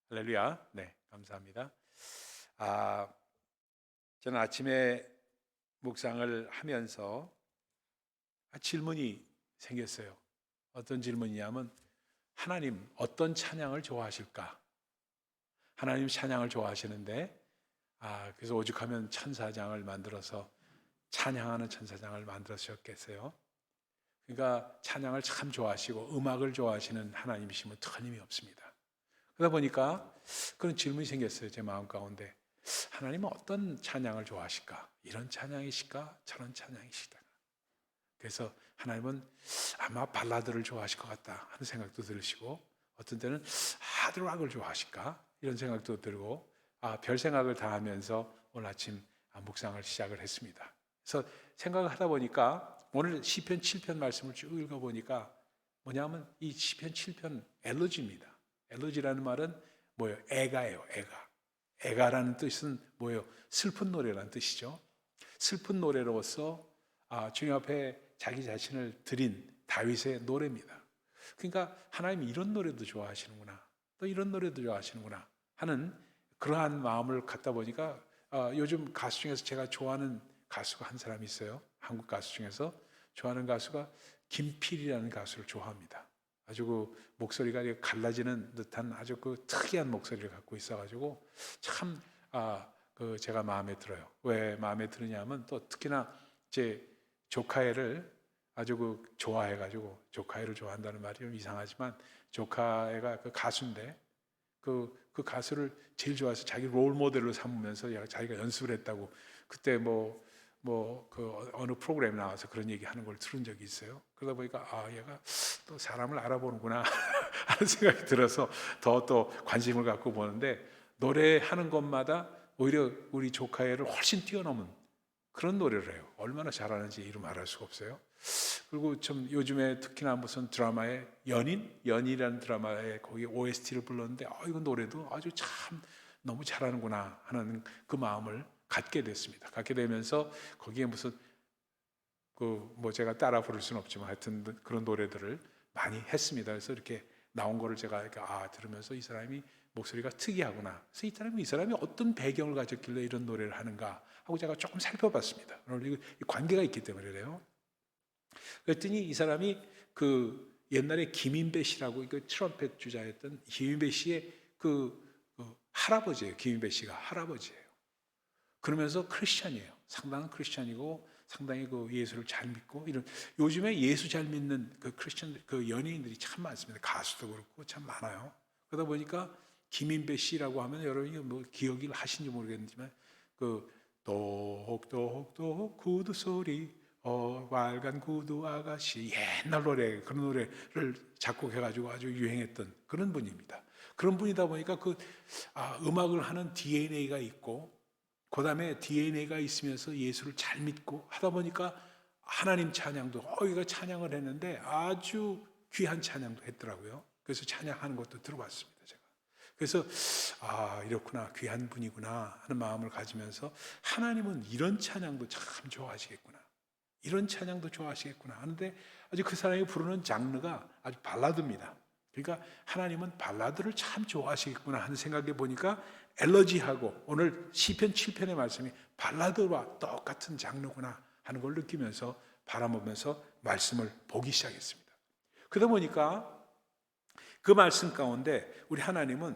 할렐루야. 네, 감사합니다. 아, 저는 아침에 묵상을 하면서 질문이 생겼어요. 어떤 질문이냐면 하나님 어떤 찬양을 좋아하실까? 하나님 찬양을 좋아하시는데 그래서 오죽하면 천사장을 만들어서 찬양하는 천사장을 만들었겠어요. 그러니까 찬양을 참 좋아하시고 음악을 좋아하시는 하나님이시면 틀림이 없습니다. 그러다 보니까 그런 질문이 생겼어요. 제 마음 가운데. 하나님은 어떤 찬양을 좋아하실까? 이런 찬양이실까? 저런 찬양이실까? 그래서 하나님은 아마 발라드를 좋아하실 것 같다 하는 생각도 들으시고, 어떤 때는 하드락을 좋아하실까? 이런 생각도 들고, 별 생각을 다 하면서 오늘 아침 묵상을 시작을 했습니다. 그래서 생각을 하다 보니까 오늘 시편 7편 말씀을 쭉 읽어보니까 뭐냐면 이 시편 7편 엘로지입니다. 엘로지라는 말은 뭐예요? 애가예요, 애가. 애가라는 뜻은 뭐예요? 슬픈 노래라는 뜻이죠. 슬픈 노래로서 주님 앞에 자기 자신을 드린 다윗의 노래입니다. 그러니까 하나님이 이런 노래도 좋아하시는구나, 또 이런 노래도 좋아하시는구나 하는 그러한 마음을 갖다 보니까 요즘 가수 중에서 제가 좋아하는 가수가 한 사람이 있어요. 한국 가수 중에서 좋아하는 가수가 김필이라는 가수를 좋아합니다. 아주 그 목소리가 갈라지는 듯한 아주 그 특이한 목소리를 갖고 있어가지고 참 그 제가 마음에 들어요. 왜 마음에 드느냐면 또 특히나 제 조카애를 아주 그 좋아해가지고, 조카애를 좋아한다는 말이 좀 이상하지만 조카애가 그 가수인데 그 가수를 제일 좋아해서 자기 롤 모델로 삼으면서 자기가 연습을 했다고 그때 그 어느 프로그램에 나와서 그런 얘기 하는 걸 들은 적이 있어요. 그러다 보니까 얘가 또 사람을 알아보는구나 하는 생각이 들어서 또 관심을 갖고 보는데, 노래하는 것마다 오히려 우리 조카애를 훨씬 뛰어넘은 그런 노래를 해요. 얼마나 잘하는지 이루 말할 수가 없어요. 그리고 좀 요즘에 특히나 무슨 드라마에 연인이라는 드라마에 거기 OST를 불렀는데 이거 노래도 아주 참 너무 잘하는구나 하는 그 마음을 갖게 됐습니다. 갖게 되면서 거기에 무슨 제가 따라 부를 수는 없지만 하여튼 그런 노래들을 많이 했습니다. 그래서 이렇게 나온 거를 제가 이렇게 들으면서 이 사람이 목소리가 특이하구나. 그래서 이 사람이 어떤 배경을 가졌길래 이런 노래를 하는가 하고 제가 조금 살펴봤습니다. 오늘 이 관계가 있기 때문에 그래요. 그랬더니 이 사람이 그 옛날에 김인배 씨라고 그 트럼펫 주자였던 김인배 씨의 할아버지예요. 김인배 씨가 할아버지예요. 그러면서 크리스찬이에요. 상당한 크리스찬이고 상당히 그 예수를 잘 믿고 이런, 요즘에 예수 잘 믿는 그 크리스찬 그 연예인들이 참 많습니다. 가수도 그렇고 참 많아요. 그러다 보니까 김인배 씨라고 하면 여러분이 뭐 기억을 하신지 모르겠지만 그 똑똑똑 구두 소리 빨간 구두 아가씨, 옛날 노래, 그런 노래를 작곡해가지고 아주 유행했던 그런 분입니다. 그런 분이다 보니까 음악을 하는 DNA가 있고, 그 다음에 DNA가 있으면서 예수를 잘 믿고 하다 보니까 하나님 찬양도 이거 찬양을 했는데 아주 귀한 찬양도 했더라고요. 그래서 찬양하는 것도 들어봤습니다, 제가. 그래서 이렇구나, 귀한 분이구나 하는 마음을 가지면서 하나님은 이런 찬양도 참 좋아하시겠구나, 이런 찬양도 좋아하시겠구나 하는데, 아주 그 사람이 부르는 장르가 아주 발라드입니다. 그러니까 하나님은 발라드를 참 좋아하시겠구나 하는 생각해 보니까 엘러지하고 오늘 시편 7편의 말씀이 발라드와 똑같은 장르구나 하는 걸 느끼면서 바라보면서 말씀을 보기 시작했습니다. 그러다 보니까 그 말씀 가운데 우리 하나님은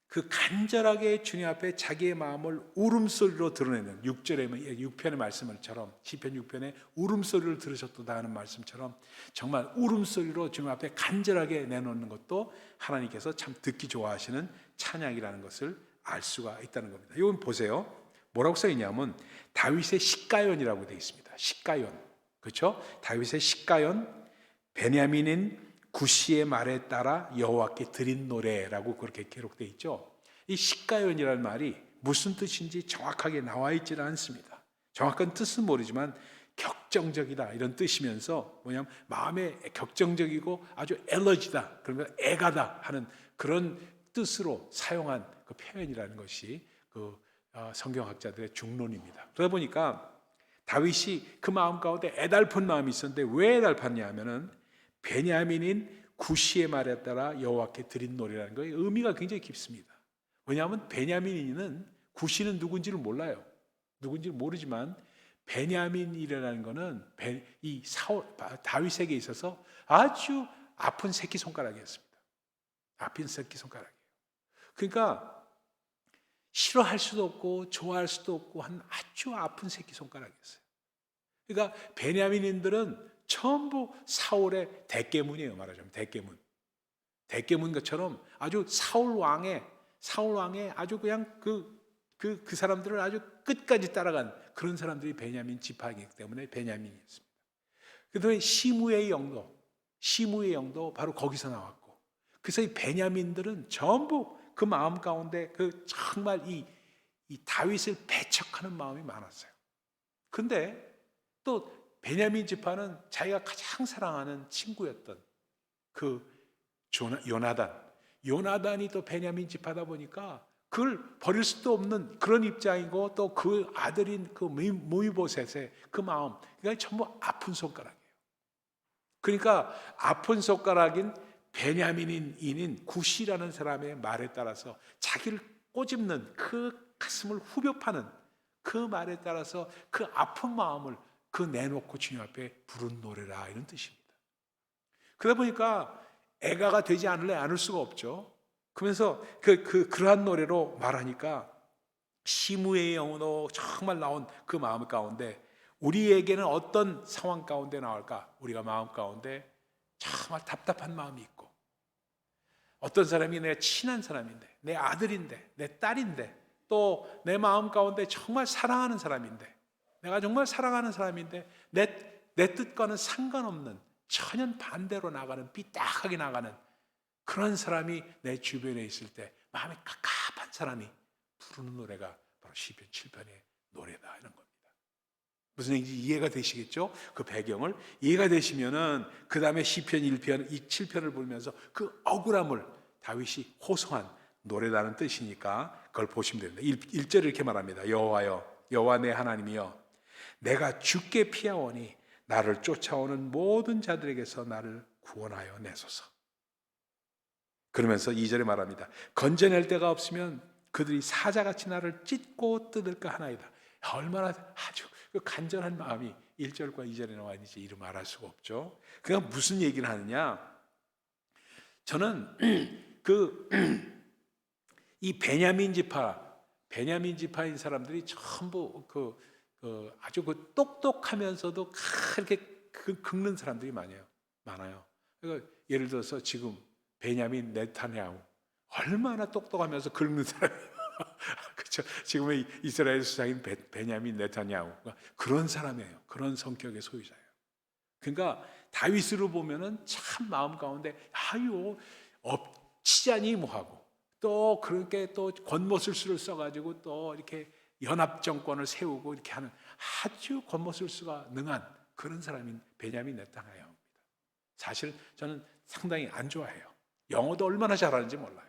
그 간절하게 주님 앞에 자기의 마음을 울음소리로 드러내는 6편의 말씀처럼, 시편 6편에 울음소리를 들으셨도다 하는 말씀처럼 정말 울음소리로 주님 앞에 간절하게 내놓는 것도 하나님께서 참 듣기 좋아하시는 찬양이라는 것을 알 수가 있다는 겁니다. 이건 보세요. 뭐라고 써있냐면 다윗의 시가연이라고 되어 있습니다. 시가연, 그렇죠? 다윗의 시가연, 베냐민인 구시의 말에 따라 여호와께 드린 노래라고 그렇게 기록되어 있죠. 이 시가연이라는 말이 무슨 뜻인지 정확하게 나와 있지는 않습니다. 정확한 뜻은 모르지만 격정적이다 이런 뜻이면서 뭐냐면 마음에 격정적이고 아주 엘러지다, 그러면 애가다 하는 그런 뜻으로 사용한 그 표현이라는 것이 성경학자들의 중론입니다. 그러다 보니까 다윗이 그 마음 가운데 애달픈 마음이 있었는데 왜 애달팠냐 하면은 베냐민인 구시의 말에 따라 여호와께 드린 노래라는 거에 의미가 굉장히 깊습니다. 왜냐하면 베냐민은 구시는 누군지를 몰라요. 누군지를 모르지만 베냐민이라는 것은 이 다윗에게 있어서 아주 아픈 새끼손가락이었습니다. 아픈 새끼손가락이에요. 그러니까 싫어할 수도 없고 좋아할 수도 없고 한 아주 아픈 새끼손가락이었어요. 그러니까 베냐민인들은 전부 사울의 대깨문이에요. 말하자면 대깨문 것처럼 아주 사울 왕의 아주 그냥 그 사람들을 아주 끝까지 따라간 그런 사람들이 베냐민 지파이기 때문에 베냐민이었습니다. 그다음에 시므의 영도 바로 거기서 나왔고, 그래서 이 베냐민들은 전부 그 마음 가운데 그 정말 이 다윗을 배척하는 마음이 많았어요. 근데 또 베냐민 지파는 자기가 가장 사랑하는 친구였던 그 요나단이 또 베냐민 지파다 보니까 그걸 버릴 수도 없는 그런 입장이고, 또 그 아들인 그 모이보셋의 그 마음, 그러니까 전부 아픈 손가락이에요. 그러니까 아픈 손가락인 베냐민인인 구시라는 사람의 말에 따라서 자기를 꼬집는 그 가슴을 후벼 파는 그 말에 따라서 그 아픈 마음을 내놓고 주님 앞에 부른 노래라, 이런 뜻입니다. 그러다 보니까 애가가 되지 않을 수가 없죠. 그러면서 그러한 노래로 말하니까 시므의 영으로 정말 나온 그 마음 가운데 우리에게는 어떤 상황 가운데 나올까? 우리가 마음 가운데 정말 답답한 마음이 있고, 어떤 사람이 내 친한 사람인데, 내 아들인데, 내 딸인데, 또 내 마음 가운데 정말 사랑하는 사람인데, 내가 정말 사랑하는 사람인데 내 뜻과는 상관없는 전혀 반대로 나가는, 삐딱하게 나가는 그런 사람이 내 주변에 있을 때 마음이 갑갑한 사람이 부르는 노래가 바로 시편 7편의 노래다, 이런 겁니다. 무슨 얘기인지 이해가 되시겠죠? 그 배경을 이해가 되시면은 그 다음에 시편 1편, 7편을 보면서 그 억울함을 다윗이 호소한 노래라는 뜻이니까 그걸 보시면 됩니다. 1절을 이렇게 말합니다. 여호와여, 여호와 내 하나님이여, 내가 주께 피하오니 나를 쫓아오는 모든 자들에게서 나를 구원하여 내소서. 그러면서 2절에 말합니다. 건져낼 데가 없으면 그들이 사자같이 나를 찢고 뜯을까 하나이다. 얼마나 아주 간절한 마음이 1절과 2절에 나와 있는지 이루 말할 수가 없죠. 그러니까 무슨 얘기를 하느냐, 저는 이 베냐민 지파인 사람들이 전부 아주 똑똑하면서도 그렇게 긁는 사람들이 많아요. 그러니까 예를 들어서 지금 베냐민 네타냐후 얼마나 똑똑하면서 긁는 사람이에요. 그렇죠? 지금의 이스라엘 수장인 베냐민 네타냐후가 그런 사람이에요. 그런 성격의 소유자예요. 그러니까 다윗으로 보면은 참 마음 가운데 치자니 뭐하고, 또 그렇게 또 권모술수를 써가지고 또 이렇게 연합 정권을 세우고 이렇게 하는 아주 권모술수가 능한 그런 사람인 베냐민 네타냐후입니다. 사실 저는 상당히 안 좋아해요. 영어도 얼마나 잘하는지 몰라요.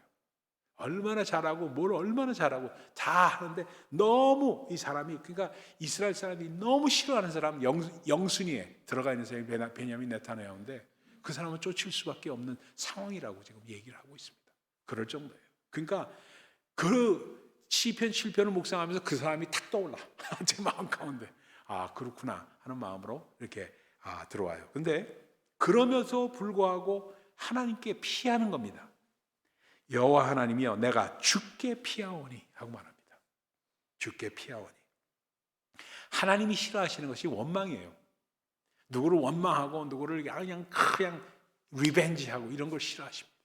얼마나 잘하고 뭘 얼마나 잘하고 다 하는데, 너무 이 사람이, 그러니까 이스라엘 사람이 너무 싫어하는 사람, 영순위에 들어가 있는 사람이 베냐민 네타냐후인데 그 사람은 쫓을 수밖에 없는 상황이라고 지금 얘기를 하고 있습니다. 그럴 정도예요. 그러니까 그 시편 7편을 묵상하면서 그 사람이 탁 떠올라 제 마음 가운데, 그렇구나 하는 마음으로 이렇게 들어와요. 근데 그러면서 불구하고 하나님께 피하는 겁니다. 여호와 하나님이여, 내가 주께 피하오니 하고 말합니다. 주께 피하오니. 하나님이 싫어하시는 것이 원망이에요. 누구를 원망하고 누구를 그냥 리벤지하고 이런 걸 싫어하십니다.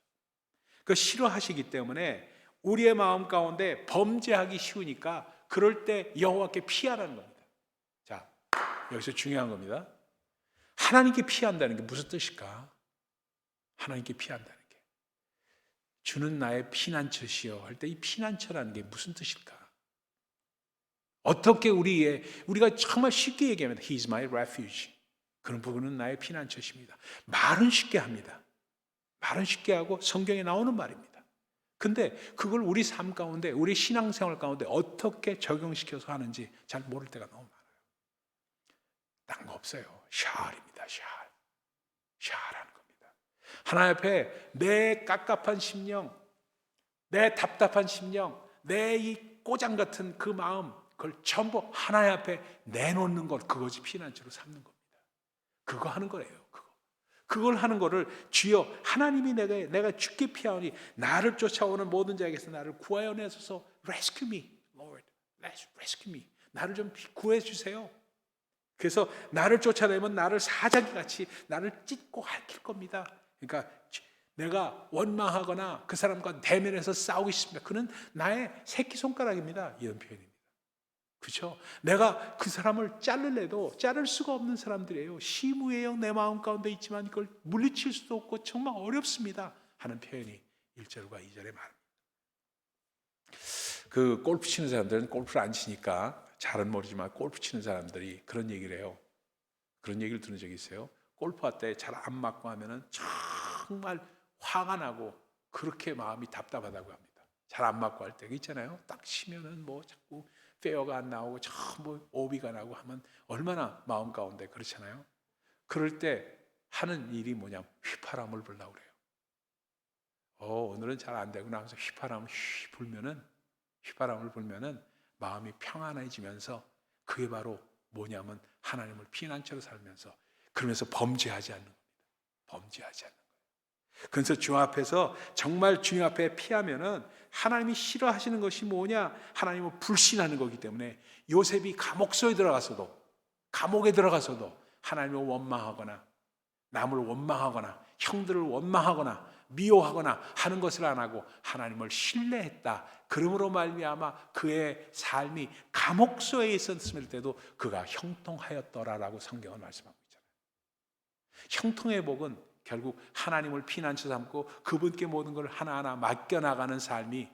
그 싫어하시기 때문에 우리의 마음 가운데 범죄하기 쉬우니까 그럴 때 여호와께 피하라는 겁니다. 자, 여기서 중요한 겁니다. 하나님께 피한다는 게 무슨 뜻일까? 하나님께 피한다는 게, 주는 나의 피난처시여 할 때 이 피난처라는 게 무슨 뜻일까? 어떻게 우리가 정말 쉽게 얘기하면 He's my refuge, 그런 부분은 나의 피난처십니다. 말은 쉽게 합니다. 말은 쉽게 하고 성경에 나오는 말입니다. 근데 그걸 우리 삶 가운데, 우리 신앙생활 가운데 어떻게 적용시켜서 하는지 잘 모를 때가 너무 많아요. 딴 거 없어요. 샤알입니다. 샤알하는 겁니다. 하나님 앞에 내 깝깝한 심령, 내 답답한 심령, 내 이 꼬장 같은 그 마음, 그걸 전부 하나님 앞에 내놓는 것, 그것이 피난처로 삼는 겁니다. 그거 하는 거예요. 그걸 하는 거를 주여 하나님이 내가 죽게 피하오니 나를 쫓아오는 모든 자에게서 나를 구하여 내소서. Rescue me, Lord. Rescue me. 나를 좀 구해 주세요. 그래서 나를 쫓아내면 나를 사자기같이 나를 찢고 핥힐 겁니다. 그러니까 내가 원망하거나 그 사람과 대면해서 싸우고 싶습니다. 그는 나의 새끼손가락입니다. 이런 표현입니다. 그렇죠? 내가 그 사람을 자르려도 자를 수가 없는 사람들이에요. 시무의 영 내 마음 가운데 있지만 그걸 물리칠 수도 없고 정말 어렵습니다 하는 표현이 1절과 2절에 말합니다. 그 골프 치는 사람들은 골프를 안 치니까 잘은 모르지만 골프 치는 사람들이 그런 얘기를 해요. 그런 얘기를 들은 적이 있어요. 골프할 때 잘 안 맞고 하면은 정말 화가 나고 그렇게 마음이 답답하다고 합니다. 잘 안 맞고 할 때 있잖아요. 딱 치면은 뭐 자꾸 페어가 안 나오고 전부 오비가 나고 하면 얼마나 마음 가운데 그렇잖아요. 그럴 때 하는 일이 뭐냐면 휘파람을 불려고 그래요. 오늘은 잘 안 되구나 하면서 휘파람을 불면은 마음이 평안해지면서 그게 바로 뭐냐면 하나님을 피난처로 살면서 그러면서 범죄하지 않는 겁니다. 범죄하지 않는 거예요. 그래서 주 앞에서 정말 주님 앞에 피하면은 하나님이 싫어하시는 것이 뭐냐? 하나님을 불신하는 거기 때문에 요셉이 감옥에 들어가서도 하나님을 원망하거나 남을 원망하거나 형들을 원망하거나 미워하거나 하는 것을 안 하고 하나님을 신뢰했다. 그러므로 말미암아 그의 삶이 감옥소에 있었을 때도 그가 형통하였더라라고 성경은 말씀하고 있잖아요. 형통의 복은 결국 하나님을 피난처 삼고 그분께 모든 걸 하나하나 맡겨나가는 삶이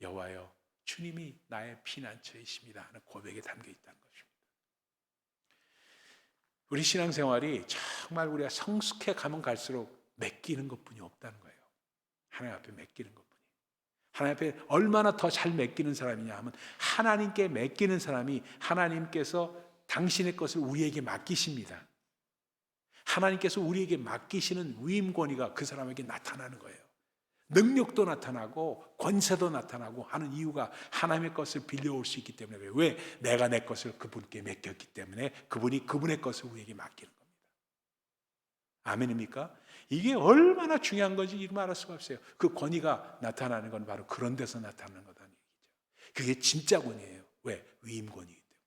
여호와여 주님이 나의 피난처이십니다 하는 고백에 담겨 있다는 것입니다. 우리 신앙생활이 정말 우리가 성숙해 가면 갈수록 맡기는 것뿐이 없다는 거예요. 하나님 앞에 맡기는 것뿐이. 하나님 앞에 얼마나 더 잘 맡기는 사람이냐 하면 하나님께 맡기는 사람이 하나님께서 당신의 것을 우리에게 맡기십니다. 하나님께서 우리에게 맡기시는 위임 권위가 그 사람에게 나타나는 거예요. 능력도 나타나고 권세도 나타나고 하는 이유가 하나님의 것을 빌려올 수 있기 때문에. 왜? 내가 내 것을 그분께 맡겼기 때문에 그분이 그분의 것을 우리에게 맡기는 겁니다. 아멘입니까? 이게 얼마나 중요한 건지 이루 말할 수가 없어요. 그 권위가 나타나는 건 바로 그런 데서 나타나는 거다는 얘기죠. 그게 진짜 권위예요. 왜? 위임 권위이기 때문에.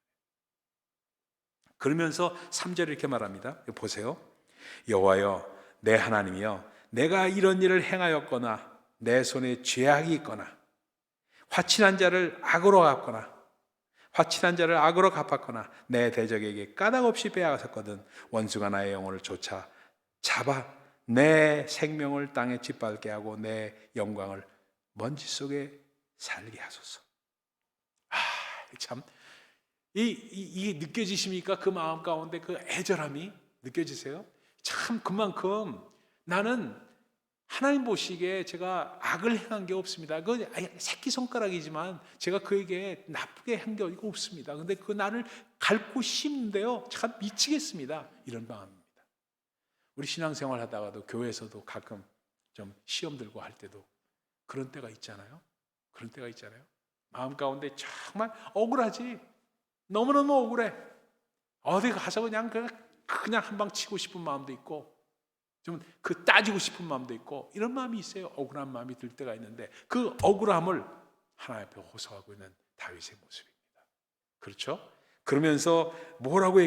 그러면서 3절에 이렇게 말합니다. 보세요. 여호와여 내 하나님이여 내가 이런 일을 행하였거나 내 손에 죄악이 있거나 화친한 자를 악으로 갚았거나 내 대적에게 까닭없이 빼앗았거든 원수가 나의 영혼을 쫓아 잡아 내 생명을 땅에 짓밟게 하고 내 영광을 먼지 속에 살게 하소서. 참 이 느껴지십니까? 그 마음 가운데 그 애절함이 느껴지세요? 참 그만큼 나는 하나님 보시기에 제가 악을 행한 게 없습니다. 그 새끼손가락이지만 제가 그에게 나쁘게 한 게 없습니다. 근데 그 나를 갈고 씹는데요 참 미치겠습니다. 이런 마음입니다. 우리 신앙생활 하다가도 교회에서도 가끔 좀 시험 들고 할 때도 그런 때가 있잖아요. 마음 가운데 정말 억울하지. 너무너무 억울해. 어디 가서 그냥 한 방 치고 싶은 마음도 있고 좀 그 따지고 싶은 마음도 있고 이런 마음이 있어요. 억울한 마음이 들 때가 있는데 그 억울함을 하나님 앞에 호소하고 있는 다윗의 모습입니다. 그렇죠? 그러면서 뭐라고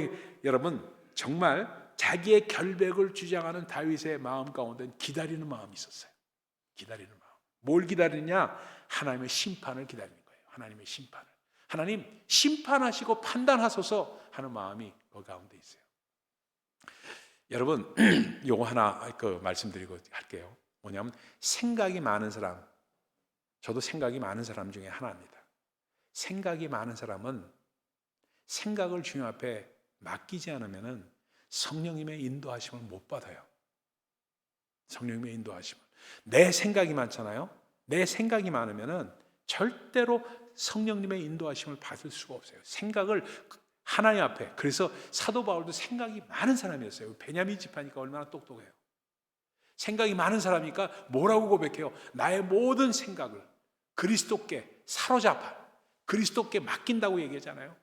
여러분 정말 자기의 결백을 주장하는 다윗의 마음 가운데는 기다리는 마음이 있었어요. 기다리는 마음. 뭘 기다리냐? 하나님의 심판을 기다리는 거예요. 하나님의 심판을. 하나님 심판하시고 판단하소서 하는 마음이 그 가운데 있어요. 여러분 요거 하나 말씀드리고 할게요. 뭐냐면 생각이 많은 사람, 저도 생각이 많은 사람 중에 하나입니다. 생각이 많은 사람은 생각을 주님 앞에 맡기지 않으면 성령님의 인도하심을 못 받아요. 성령님의 인도하심을. 내 생각이 많잖아요. 내 생각이 많으면 절대로 성령님의 인도하심을 받을 수가 없어요. 생각을 하나님 앞에. 그래서 사도 바울도 생각이 많은 사람이었어요. 베냐민 지파니까 얼마나 똑똑해요. 생각이 많은 사람이니까 뭐라고 고백해요? 나의 모든 생각을 그리스도께 사로잡아 그리스도께 맡긴다고 얘기하잖아요.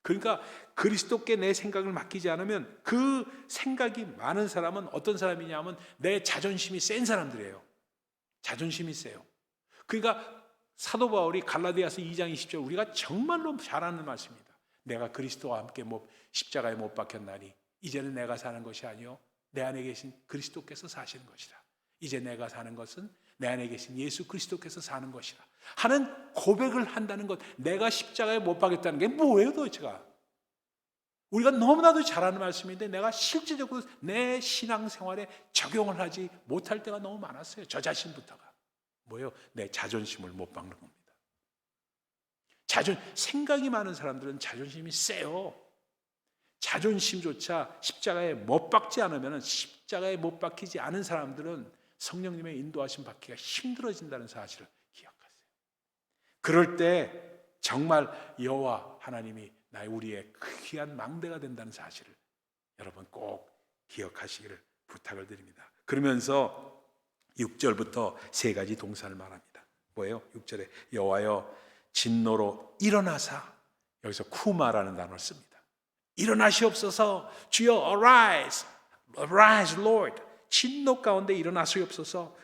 그러니까 그리스도께 내 생각을 맡기지 않으면 그 생각이 많은 사람은 어떤 사람이냐면 내 자존심이 센 사람들이에요. 자존심이 세요. 그러니까 사도 바울이 갈라디아서 2장 20절 우리가 정말로 잘 아는 말씀입니다. 내가 그리스도와 함께 십자가에 못 박혔나니 이제는 내가 사는 것이 아니요 내 안에 계신 그리스도께서 사시는 것이라. 이제 내가 사는 것은 내 안에 계신 예수 그리스도께서 사는 것이라 하는 고백을 한다는 것. 내가 십자가에 못 박혔다는 게 뭐예요 도대체가? 우리가 너무나도 잘 아는 말씀인데 내가 실질적으로 내 신앙생활에 적용을 하지 못할 때가 너무 많았어요. 저 자신부터가. 뭐예요? 내 자존심을 못 박는 겁니다. 생각이 많은 사람들은 자존심이 세요. 자존심조차 십자가에 못 박지 않으면 십자가에 못 박히지 않은 사람들은 성령님의 인도하심 받기가 힘들어진다는 사실을 기억하세요. 그럴 때 정말 여호와 하나님이 우리의 귀한 망대가 된다는 사실을 여러분 꼭 기억하시기를 부탁을 드립니다. 그러면서 6절부터 세 가지 동사를 말합니다. 뭐예요? 6절에 여호와여 진노로 일어나사, 여기서 쿠마라는 단어를 씁니다. 일어나시옵소서. 주여 arise, arise Lord. 진노 가운데 일어나시옵소서.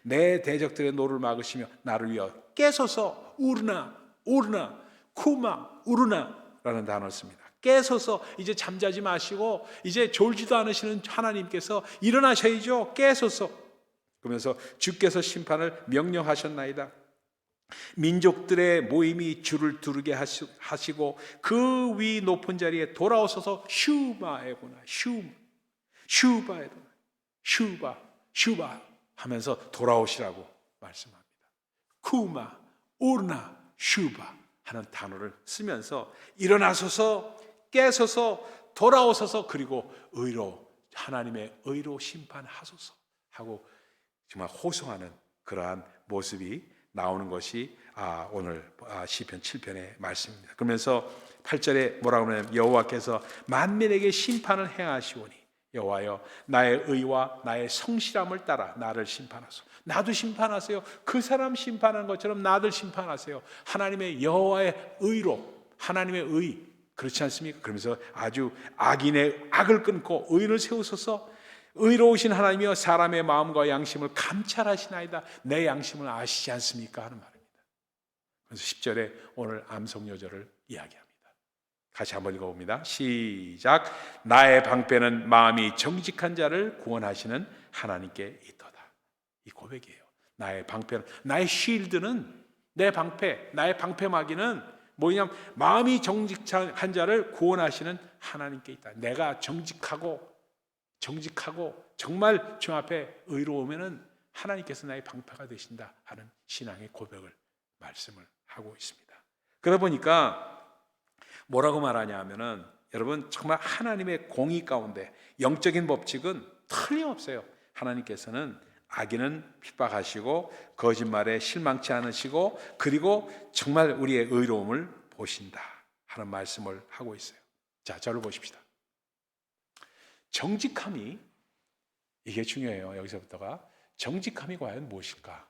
내 대적들의 노를 막으시며 나를 위하여 깨소서. 우르나, 우르나, 쿠마, 우르나라는 단어를 씁니다. 깨소서. 이제 잠자지 마시고 이제 졸지도 않으시는 하나님께서 일어나셔야죠. 깨소서. 그러면서 주께서 심판을 명령하셨나이다. 민족들의 모임이 주를 두르게 하시고 그 위 높은 자리에 돌아오셔서 슈바에구나 슈바 하면서 돌아오시라고 말씀합니다. 쿠마 오르나 슈바 하는 단어를 쓰면서 일어나소서 깨소서 돌아오소서 그리고 하나님의 의로 심판하소서 하고 정말 호소하는 그러한 모습이 나오는 것이 오늘 시편 7편의 말씀입니다. 그러면서 8절에 뭐라고 하냐면 여호와께서 만민에게 심판을 행하시오니 여호와여 나의 의와 나의 성실함을 따라 나를 심판하소서. 나도 심판하세요. 그 사람 심판하는 것처럼 나를 심판하세요. 하나님의 여호와의 의로 하나님의 의 그렇지 않습니까? 그러면서 아주 악인의 악을 끊고 의인을 세우소서. 의로우신 하나님이여 사람의 마음과 양심을 감찰하시나이다. 내 양심을 아시지 않습니까? 하는 말입니다. 그래서 10절에 오늘 암송요절을 이야기합니다. 같이 한번 읽어봅니다. 시작. 나의 방패는 마음이 정직한 자를 구원하시는 하나님께 있도다. 이 고백이에요. 나의 방패는, 나의 쉴드는, 내 방패, 나의 방패막이는 뭐냐면 마음이 정직한 자를 구원하시는 하나님께 있다. 내가 정직하고 정말 주 앞에 의로우면은 하나님께서 나의 방패가 되신다 하는 신앙의 고백을 말씀을 하고 있습니다. 그러다 보니까 뭐라고 말하냐 하면은 여러분 정말 하나님의 공의 가운데 영적인 법칙은 틀림없어요. 하나님께서는 악인은 핍박하시고 거짓말에 실망치 않으시고 그리고 정말 우리의 의로움을 보신다 하는 말씀을 하고 있어요. 자, 저를 보십시다. 정직함이 이게 중요해요. 여기서부터가 정직함이 과연 무엇일까?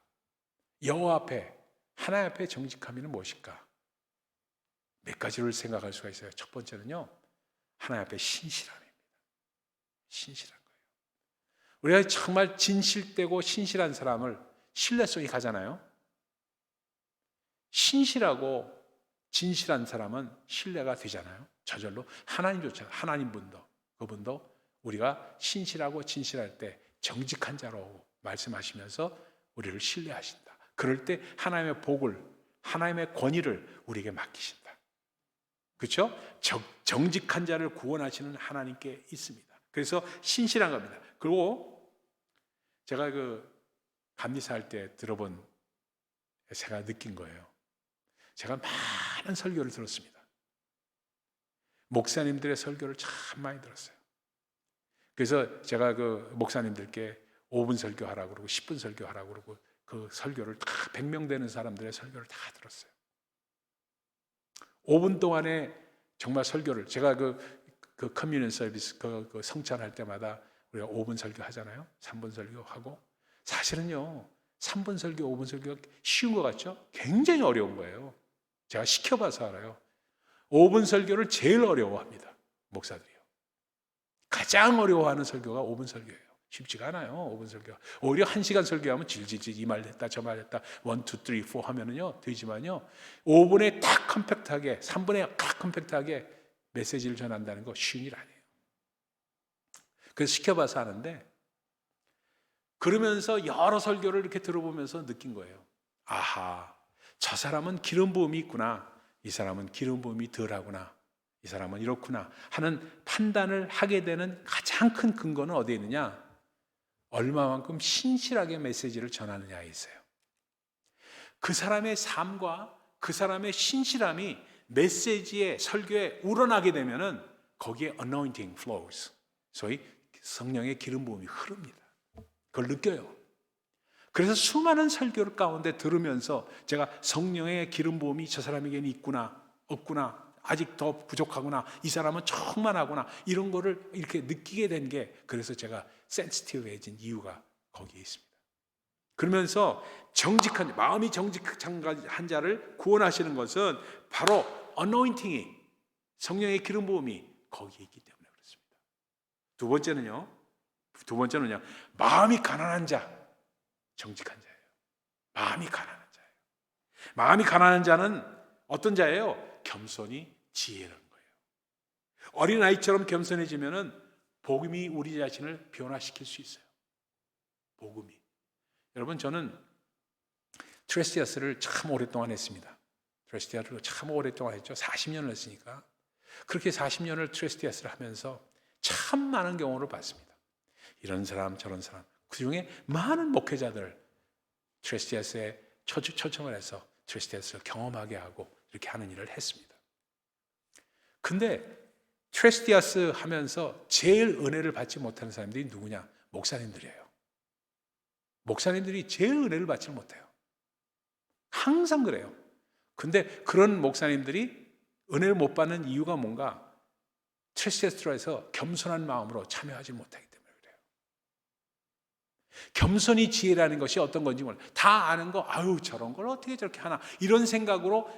여호와 앞에 하나님 앞에 정직함이는 무엇일까? 몇 가지를 생각할 수가 있어요. 첫 번째는요, 하나님 앞에 신실함입니다. 신실한 거예요. 우리가 정말 진실되고 신실한 사람을 신뢰성이 가잖아요. 신실하고 진실한 사람은 신뢰가 되잖아요. 저절로 하나님조차 그분도 우리가 신실하고 진실할 때 정직한 자로 말씀하시면서 우리를 신뢰하신다. 그럴 때 하나님의 복을, 하나님의 권위를 우리에게 맡기신다. 그렇죠? 정직한 자를 구원하시는 하나님께 있습니다. 그래서 신실한 겁니다. 그리고 제가 감리사 할 때 들어본 제가 느낀 거예요. 제가 많은 설교를 들었습니다. 목사님들의 설교를 참 많이 들었어요. 그래서 제가 목사님들께 5분 설교하라고 그러고 10분 설교하라고 그러고 그 설교를 다 100명 되는 사람들의 설교를 다 들었어요. 5분 동안에 정말 설교를 제가 그 커뮤니티 서비스 그 성찬할 때마다 우리가 5분 설교 하잖아요. 3분 설교하고. 사실은요, 3분 설교, 5분 설교가 쉬운 것 같죠? 굉장히 어려운 거예요. 제가 시켜봐서 알아요. 5분 설교를 제일 어려워합니다. 목사들이요. 가장 어려워하는 설교가 5분 설교예요. 쉽지가 않아요. 5분 설교. 오히려 1시간 설교하면 질질질 이 말 했다 저 말 했다 1, 2, 3, 4 하면은요 되지만요 5분에 딱 컴팩트하게 3분에 딱 컴팩트하게 메시지를 전한다는 거 쉬운 일 아니에요. 그래서 시켜봐서 하는데 그러면서 여러 설교를 이렇게 들어보면서 느낀 거예요. 아하, 저 사람은 기름 부음이 있구나. 이 사람은 기름 부음이 덜하구나. 이 사람은 이렇구나 하는 판단을 하게 되는 가장 큰 근거는 어디에 있느냐? 얼마만큼 신실하게 메시지를 전하느냐에 있어요. 그 사람의 삶과 그 사람의 신실함이 메시지의 설교에 우러나게 되면은 거기에 anointing flows. 소위 성령의 기름 부음이 흐릅니다. 그걸 느껴요. 그래서 수많은 설교를 가운데 들으면서 제가 성령의 기름 부음이 저 사람에게는 있구나, 없구나, 아직 더 부족하구나, 이 사람은 충만하구나 이런 거를 이렇게 느끼게 된 게 그래서 제가 센시티브해진 이유가 거기에 있습니다. 그러면서 정직한 마음이 정직한 자를 구원하시는 것은 바로 anointing이 성령의 기름 부음이 거기에 있기 때문에 그렇습니다. 두 번째는요 마음이 가난한 자, 정직한 자예요. 마음이 가난한 자예요. 마음이 가난한 자는 어떤 자예요? 겸손이 지혜라는 거예요. 어린아이처럼 겸손해지면은 복음이 우리 자신을 변화시킬 수 있어요. 복음이. 여러분 저는 트레스티아스를 참 오랫동안 했습니다. 트레스티아스를 참 오랫동안 했죠. 40년을 했으니까. 그렇게 40년을 트레스티아스를 하면서 참 많은 경우를 봤습니다. 이런 사람 저런 사람 그 중에 많은 목회자들 트레스티아스에 초청을 해서 트레스티아스를 경험하게 하고 이렇게 하는 일을 했습니다. 근데 트레스티아스 하면서 제일 은혜를 받지 못하는 사람들이 누구냐? 목사님들이에요. 목사님들이 제일 은혜를 받지 못해요. 항상 그래요. 근데 그런 목사님들이 은혜를 못 받는 이유가 뭔가? 트레스티아스에서 겸손한 마음으로 참여하지 못하기 때문에 그래요. 겸손이 지혜라는 것이 어떤 건지 몰라요. 다 아는 거, 아유 저런 걸 어떻게 저렇게 하나 이런 생각으로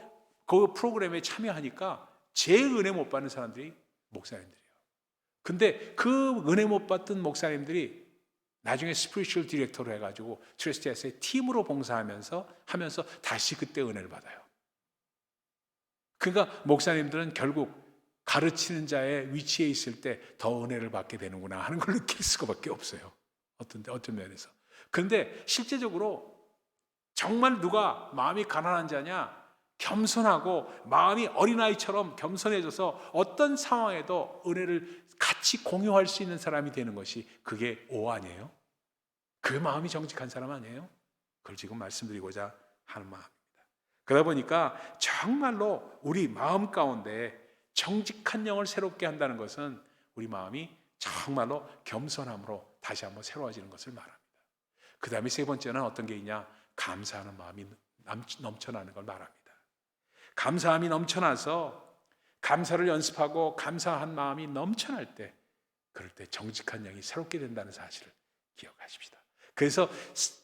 그 프로그램에 참여하니까 제일 은혜 못 받는 사람들이 목사님들이에요. 근데 그 은혜 못 받던 목사님들이 나중에 스피리추얼 디렉터로 해가지고 트레스티아스의 팀으로 봉사하면서 다시 그때 은혜를 받아요. 그러니까 목사님들은 결국 가르치는 자의 위치에 있을 때 더 은혜를 받게 되는구나 하는 걸 느낄 수밖에 없어요. 어떤 면에서. 그런데 실제적으로 정말 누가 마음이 가난한 자냐? 겸손하고 마음이 어린아이처럼 겸손해져서 어떤 상황에도 은혜를 같이 공유할 수 있는 사람이 되는 것이 그게 오 아니에요? 그 마음이 정직한 사람 아니에요? 그걸 지금 말씀드리고자 하는 마음입니다. 그러다 보니까 정말로 우리 마음 가운데 정직한 영을 새롭게 한다는 것은 우리 마음이 정말로 겸손함으로 다시 한번 새로워지는 것을 말합니다. 그 다음에 세 번째는 어떤 게 있냐? 감사하는 마음이 넘쳐나는 걸 말합니다. 감사함이 넘쳐나서 감사를 연습하고 감사한 마음이 넘쳐날 때 그럴 때 정직한 영이 새롭게 된다는 사실을 기억하십시다. 그래서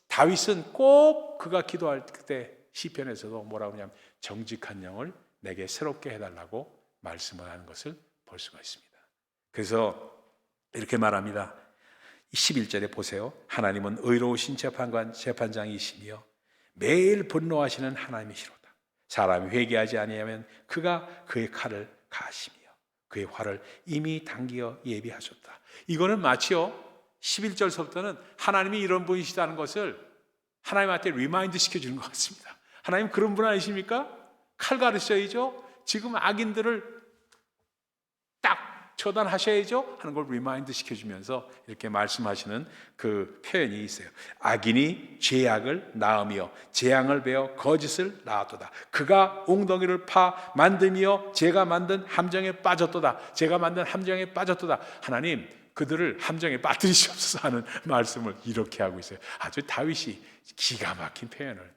다윗은 꼭 그가 기도할 때 시편에서도 뭐라고 하냐면 정직한 영을 내게 새롭게 해달라고 말씀을 하는 것을 볼 수가 있습니다. 그래서 이렇게 말합니다. 11절에 보세요. 하나님은 의로우신 재판장이시며 매일 분노하시는 하나님이시로다. 사람이 회개하지 아니하면 그가 그의 칼을 가시며 그의 활을 이미 당기어 예비하셨다. 이거는 마치요 11절서부터는 하나님이 이런 분이시다는 것을 하나님한테 리마인드 시켜주는 것 같습니다. 하나님 그런 분 아니십니까? 칼 가르쳐야죠. 지금 악인들을 딱 처단하셔야죠 하는 걸 리마인드 시켜주면서 이렇게 말씀하시는 그 표현이 있어요. 악인이 죄악을 낳으며 재앙을 베어 거짓을 낳았도다. 그가 웅덩이를 파 만들며 제가 만든 함정에 빠졌도다. 제가 만든 함정에 빠졌도다. 하나님 그들을 함정에 빠뜨리시옵소서 하는 말씀을 이렇게 하고 있어요. 아주 다윗이 기가 막힌 표현을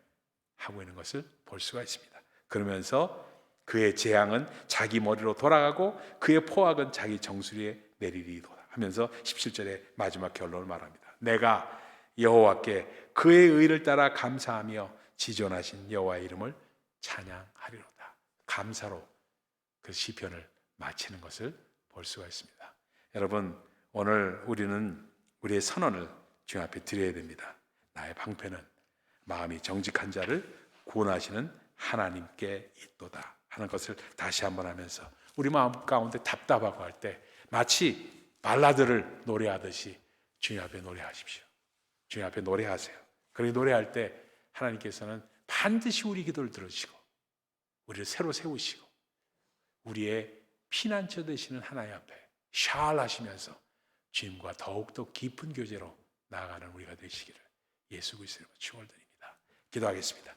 하고 있는 것을 볼 수가 있습니다. 그러면서 그의 재앙은 자기 머리로 돌아가고 그의 포악은 자기 정수리에 내리리로다. 하면서 17절에 마지막 결론을 말합니다. 내가 여호와께 그의 의를 따라 감사하며 지존하신 여호와의 이름을 찬양하리로다. 감사로 그 시편을 마치는 것을 볼 수가 있습니다. 여러분, 오늘 우리는 우리의 선언을 주님 앞에 드려야 됩니다. 나의 방패는 마음이 정직한 자를 구원하시는 하나님께 있도다 하는 것을 다시 한번 하면서 우리 마음 가운데 답답하고 할 때 마치 발라드를 노래하듯이 주님 앞에 노래하십시오. 주님 앞에 노래하세요. 그렇게 노래할 때 하나님께서는 반드시 우리 기도를 들으시고 우리를 새로 세우시고 우리의 피난처 되시는 하나님 앞에 샬하시면서 주님과 더욱더 깊은 교제로 나아가는 우리가 되시기를 예수 그리스도로 축원드립니다. 기도하겠습니다.